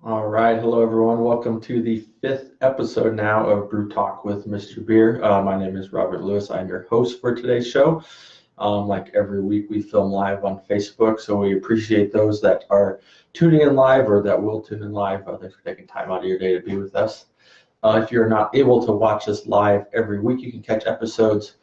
All right, hello everyone. Welcome to the fifth episode now of Brew Talk with Mr. Beer. My name is Robert Lewis. I'm your host for today's show. Like every week, we film live on Facebook, so we appreciate those that are tuning in live or that will tune in live. Thanks for taking time out of your day to be with us. If you're not able to watch us live every week, you can catch episodes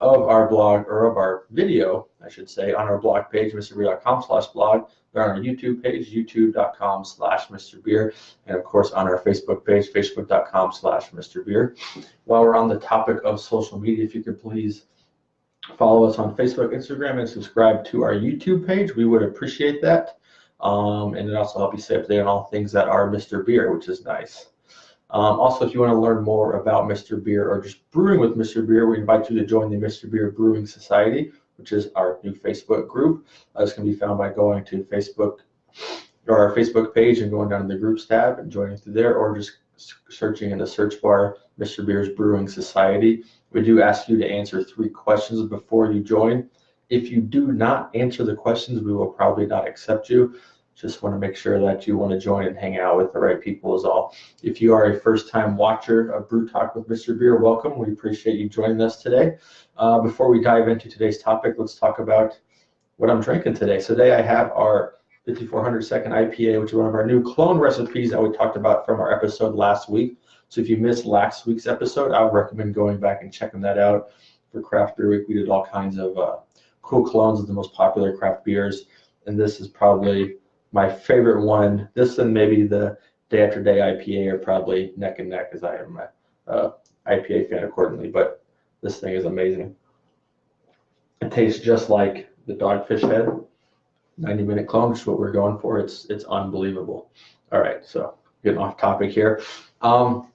of our blog, or of our video, I should say, on our blog page, mrbeer.com/blog. They're on our YouTube page, youtube.com/mrbeer, and of course on our Facebook page, facebook.com/mrbeer. While we're on the topic of social media, if you could please follow us on Facebook, Instagram, and subscribe to our YouTube page, we would appreciate that. And it also helps you stay up to date on all things that are Mr. Beer, which is nice. Also, if you want to learn more about Mr. Beer or just brewing with Mr. Beer, we invite you to join the Mr. Beer Brewing Society, which is our new Facebook group. This can be found by going to Facebook or our Facebook page and going down to the groups tab and joining through there, or just searching in the search bar Mr. Beer's Brewing Society. We do ask you to answer 3 questions before you join. If you do not answer the questions, we will probably not accept you. Just want to make sure that you want to join and hang out with the right people is all. If you are a first-time watcher of Brew Talk with Mr. Beer, welcome. We appreciate you joining us today. Before we dive into today's topic, let's talk about what I'm drinking today. So today I have our 5400 second IPA, which is one of our new clone recipes that we talked about from our episode last week. So if you missed last week's episode, I would recommend going back and checking that out. For Craft Beer Week, we did all kinds of cool clones of the most popular craft beers, and this is probably my favorite one. This and maybe the Day After Day IPA are probably neck and neck, as I am an IPA fan accordingly, but this thing is amazing. It tastes just like the Dogfish Head 90-minute clone, which is what we're going for. It's unbelievable. All right, so getting off topic here. So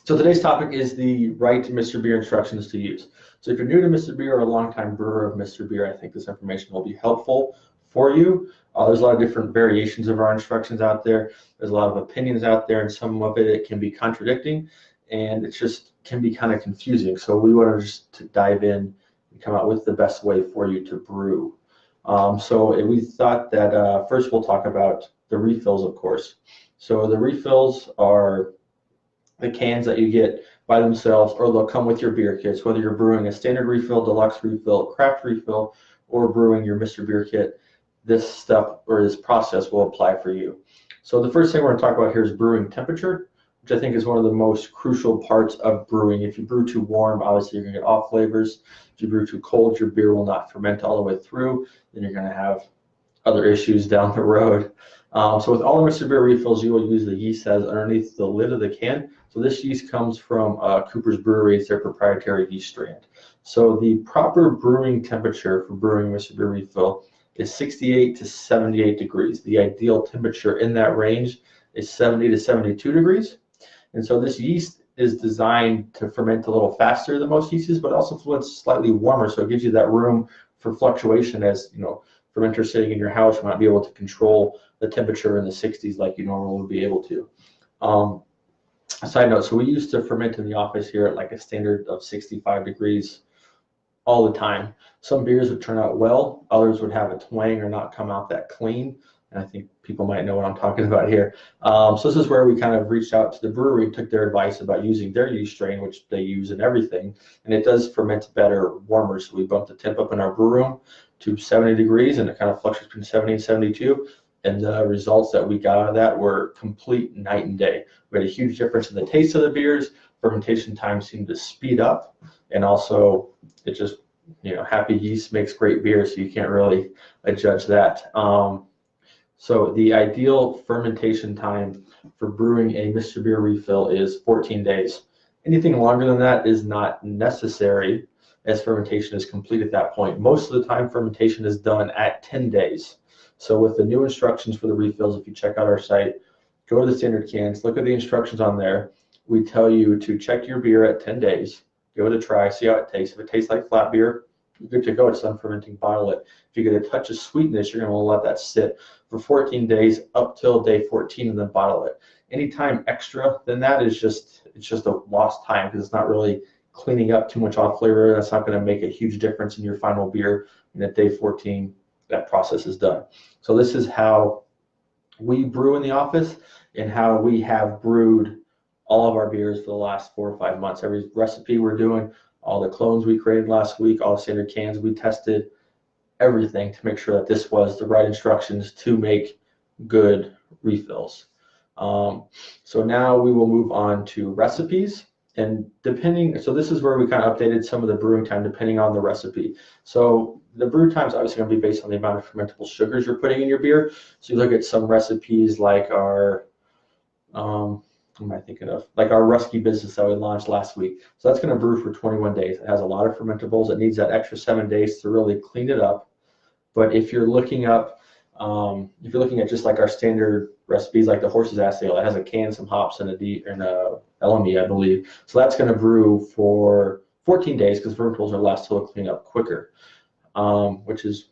today's topic is the right Mr. Beer instructions to use. So if you're new to Mr. Beer or a longtime brewer of Mr. Beer, I think this information will be helpful for you. There's a lot of different variations of our instructions out there. There's a lot of opinions out there, and some of it can be contradicting, and it just can be kind of confusing. So we want to just dive in and come out with the best way for you to brew. So we thought that first we'll talk about the refills, of course. So the refills are the cans that you get by themselves, or they'll come with your beer kits, whether you're brewing a standard refill, deluxe refill, craft refill, or brewing your Mr. Beer kit. This step or this process will apply for you. So the first thing we're going to talk about here is brewing temperature, which I think is one of the most crucial parts of brewing. If you brew too warm, obviously you're going to get off flavors. If you brew too cold, your beer will not ferment all the way through. Then you're going to have other issues down the road. So with all the Mr. Beer refills, you will use the yeast that is underneath the lid of the can. So this yeast comes from Cooper's Brewery. It's their proprietary yeast strand. So the proper brewing temperature for brewing Mr. Beer refill is 68 to 78 degrees. The ideal temperature in that range is 70 to 72 degrees. And so this yeast is designed to ferment a little faster than most yeasts, but also ferments slightly warmer. So it gives you that room for fluctuation. As you know, fermenters sitting in your house, you might be able to control the temperature in the 60s like you normally would be able to. Side note, so we used to ferment in the office here at like a standard of 65 degrees all the time. Some beers would turn out well, others would have a twang or not come out that clean, and I think people might know what I'm talking about here. So this is where we kind of reached out to the brewery and took their advice about using their yeast strain, which they use in everything, and it does ferment better warmer. So we bumped the temp up in our brew room to 70 degrees, and it kind of fluctuates between 70 and 72, and the results that we got out of that were complete night and day. We had a huge difference in the taste of the beers. Fermentation time seemed to speed up, and also it just, happy yeast makes great beer, so you can't really judge that. So the ideal fermentation time for brewing a Mr. Beer refill is 14 days. Anything longer than that is not necessary, as fermentation is complete at that point. Most of the time, fermentation is done at 10 days. So with the new instructions for the refills, if you check out our site, go to the standard cans, look at the instructions on there. We tell you to check your beer at 10 days, give it a try, see how it tastes. If it tastes like flat beer, you're good to go. It's done fermenting, bottle it. If you get a touch of sweetness, you're going to want to let that sit for 14 days up till day 14 and then bottle it. Any time extra than that is just a lost time, because it's not really cleaning up too much off flavor. That's not going to make a huge difference in your final beer. And at day 14, that process is done. So this is how we brew in the office. in how we have brewed all of our beers for the last 4 or 5 months. Every recipe we're doing, all the clones we created last week, all the standard cans we tested, everything to make sure that this was the right instructions to make good refills. So now we will move on to recipes, and so this is where we kind of updated some of the brewing time depending on the recipe. So the brew time is obviously going to be based on the amount of fermentable sugars you're putting in your beer. So you look at some recipes like our, what am I thinking of? Like our Rusky business that we launched last week. So that's going to brew for 21 days. It has a lot of fermentables. It needs that extra 7 days to really clean it up. But if you're looking at just like our standard recipes, like the Horse's Ass Ale, it has a can, some hops, and a LME, I believe. So that's going to brew for 14 days because fermentables are last till it clean up quicker, which is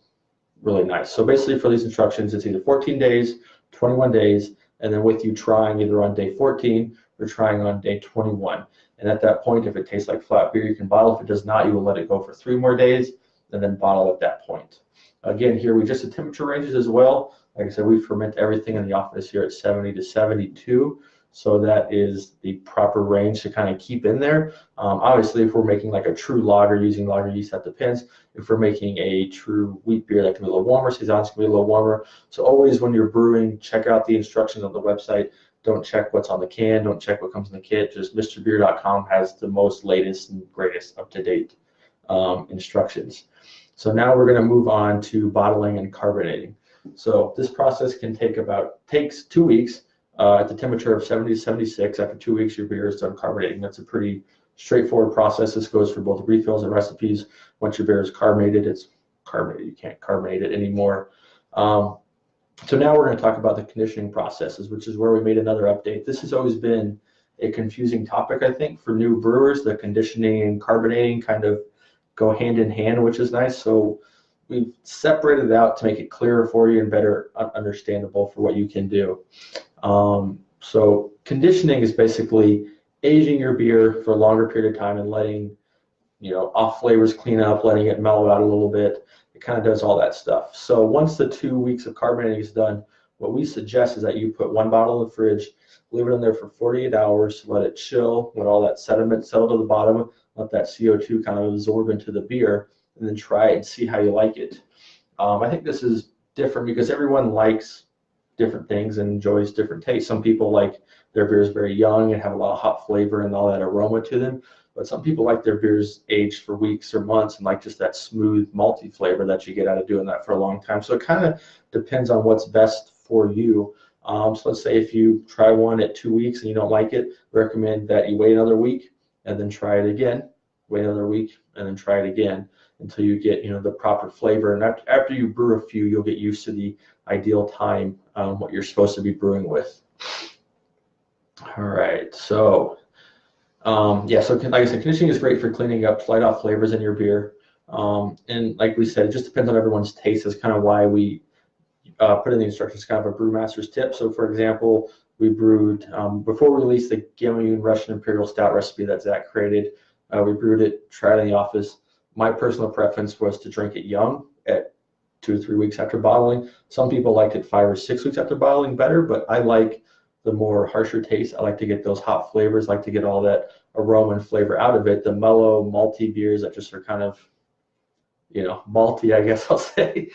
really nice. So basically for these instructions, it's either 14 days, 21 days, and then with you trying either on day 14 or trying on day 21. And at that point, if it tastes like flat beer, you can bottle. If it does not, you will let it go for 3 more days and then bottle at that point. Again, here we just the temperature ranges as well. Like I said, we ferment everything in the office here at 70 to 72. So that is the proper range to kind of keep in there. Obviously, if we're making like a true lager using lager yeast, that depends. If we're making a true wheat beer, that can be a little warmer. Saison's can be a little warmer. So always when you're brewing, check out the instructions on the website. Don't check what's on the can. Don't check what comes in the kit. Just MrBeer.com has the most latest and greatest up-to-date instructions. So now we're going to move on to bottling and carbonating. So this process takes 2 weeks at the temperature of 70 to 76. After 2 weeks, your beer is done carbonating. That's a pretty straightforward process. This goes for both refills and recipes. Once your beer is carbonated, it's carbonated. You can't carbonate it anymore. So now we're going to talk about the conditioning processes, which is where we made another update. This has always been a confusing topic, I think, for new brewers. The conditioning and carbonating kind of go hand in hand, which is nice. So we've separated it out to make it clearer for you and better understandable for what you can do. So conditioning is basically aging your beer for a longer period of time and letting, off flavors clean up, letting it mellow out a little bit. It kind of does all that stuff. So once the 2 weeks of carbonating is done, what we suggest is that you put 1 bottle in the fridge, leave it in there for 48 hours, let it chill, let all that sediment settle to the bottom, let that CO2 kind of absorb into the beer, and then try it and see how you like it. I think this is different because everyone likes different things and enjoys different tastes. Some people like their beers very young and have a lot of hop flavor and all that aroma to them, but some people like their beers aged for weeks or months and like just that smooth malty flavor that you get out of doing that for a long time. So it kind of depends on what's best for you. So let's say if you try one at 2 weeks and you don't like it, recommend that you wait another week and then try it again, wait another week and then try it again until you get the proper flavor. And after you brew a few, you'll get used to the ideal time, what you're supposed to be brewing with. All right, so so like I said, conditioning is great for cleaning up slight off flavors in your beer. And like we said, it just depends on everyone's taste. That's kind of why we put in the instructions, kind of a brewmaster's tip. So for example, we brewed, before we released the Gammon Russian Imperial Stout recipe that Zach created, we brewed it, tried it in the office. My personal preference was to drink it young at 2 to 3 weeks after bottling. Some people liked it 5 or 6 weeks after bottling better, but I like the more harsher taste. I like to get those hop flavors, like to get all that aroma and flavor out of it. The mellow, malty beers that just are kind of, malty, I guess I'll say,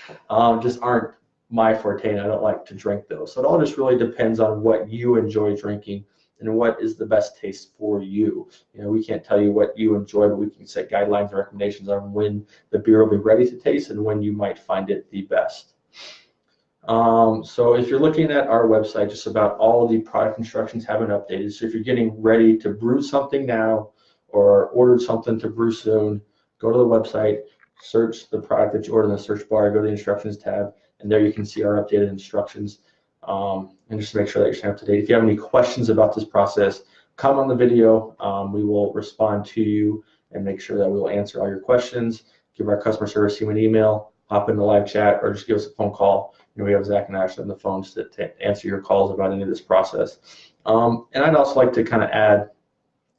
just aren't my forte, and I don't like to drink those. So it all just really depends on what you enjoy drinking and what is the best taste for you. We can't tell you what you enjoy, but we can set guidelines and recommendations on when the beer will be ready to taste and when you might find it the best. So if you're looking at our website, just about all the product instructions have been updated. So if you're getting ready to brew something now or ordered something to brew soon, go to the website, search the product that you ordered in the search bar, go to the instructions tab, and there you can see our updated instructions. And just to make sure that you're staying up to date. If you have any questions about this process, comment on the video. We will respond to you and make sure that we will answer all your questions. Give our customer service team an email, hop in the live chat, or just give us a phone call. We have Zach and Ashley on the phone to answer your calls about any of this process. And I'd also like to kind of add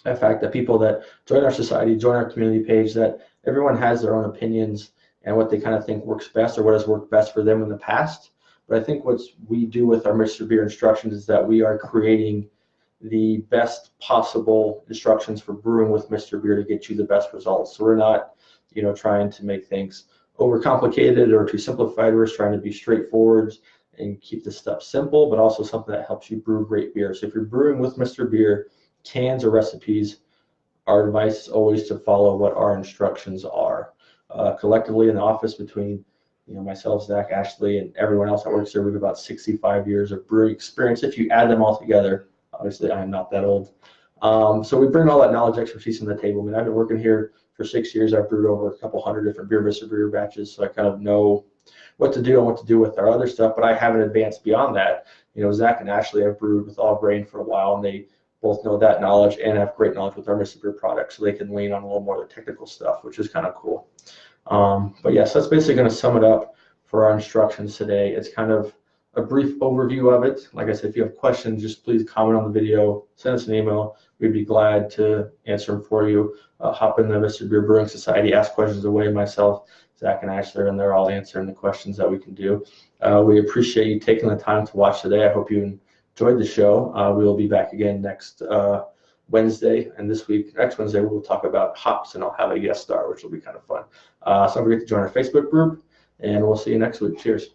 the fact that people that join our society, join our community page, that everyone has their own opinions and what they kind of think works best or what has worked best for them in the past. But I think what we do with our Mr. Beer instructions is that we are creating the best possible instructions for brewing with Mr. Beer to get you the best results. So we're not, trying to make things overcomplicated or too simplified. We're just trying to be straightforward and keep the stuff simple, but also something that helps you brew great beer. So if you're brewing with Mr. Beer, cans or recipes, our advice is always to follow what our instructions are. Collectively in the office between myself, Zach, Ashley, and everyone else that works there, we have about 65 years of brewing experience. If you add them all together, obviously I am not that old. So we bring all that knowledge, expertise on the table. I mean, I've been working here for 6 years. I've brewed over a couple hundred different Mr. Beer batches, so I kind of know what to do and what to do with our other stuff, but I haven't advanced beyond that. Zach and Ashley have brewed with all grain for a while, and they both know that knowledge and have great knowledge with our Mr. Beer products, so they can lean on a little more of the technical stuff, which is kind of cool. But yes, that's basically going to sum it up for our instructions today. It's kind of a brief overview of it. Like I said, if you have questions, just please comment on the video, send us an email. We'd be glad to answer them for you. Hop in the Mr. Beer Brewing Society, ask questions away. Myself, Zach, and Ashley, and they're all answering the questions that we can do. We appreciate you taking the time to watch today. I hope you enjoyed the show. We will be back again next Wednesday, and next Wednesday, we'll talk about hops, and I'll have a guest star, which will be kind of fun. So don't forget to join our Facebook group, and we'll see you next week. Cheers.